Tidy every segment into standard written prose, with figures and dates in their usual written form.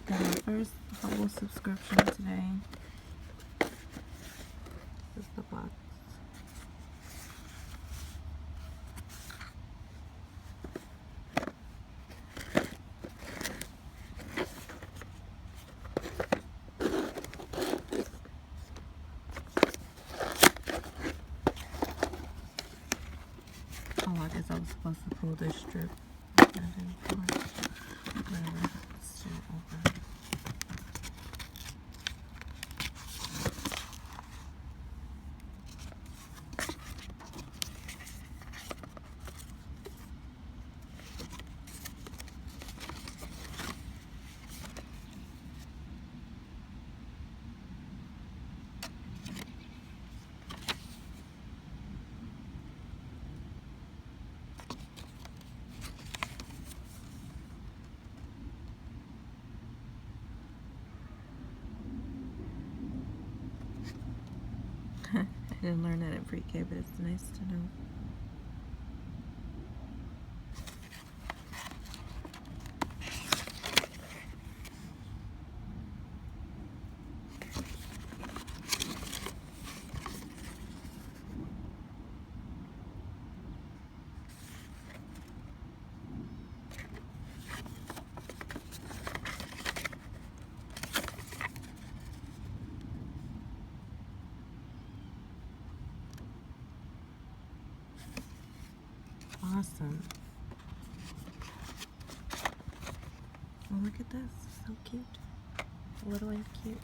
Got my first Hubble subscription today. This is the box. Oh, I guess I was supposed to pull this strip. I didn't pull it. Whatever. It's still open. I didn't learn that in pre-K, but it's nice to know. Awesome. Oh, look at this. So cute. Little and cute.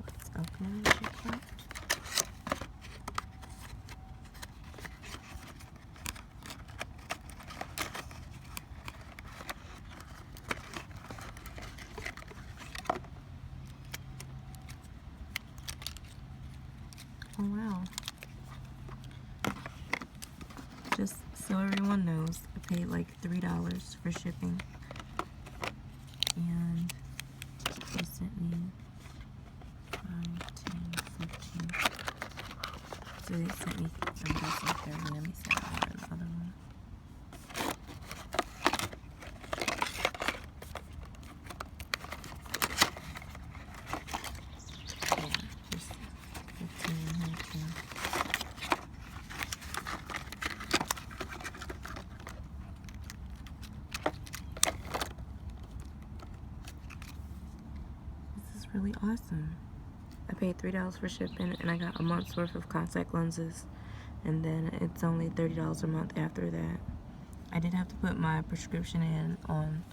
Let's open and check it out. Oh wow. Just so everyone knows, I paid like $3 for shipping. And they sent me 5, 10, 15. So they sent me some of this like 30. Let me send more in the other one. Yeah, just 15 in here too. This is really awesome. I paid $3 for shipping and I got a month's worth of contact lenses, and then it's only $30 a month after that. I did have to put my prescription in on,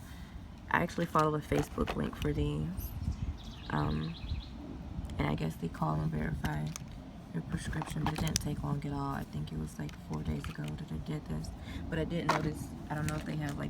I actually followed a Facebook link for these, and I guess they call and verify your prescription, but it didn't take long at all. I think it was like 4 days ago that I did this, but I did notice, I don't know if they have like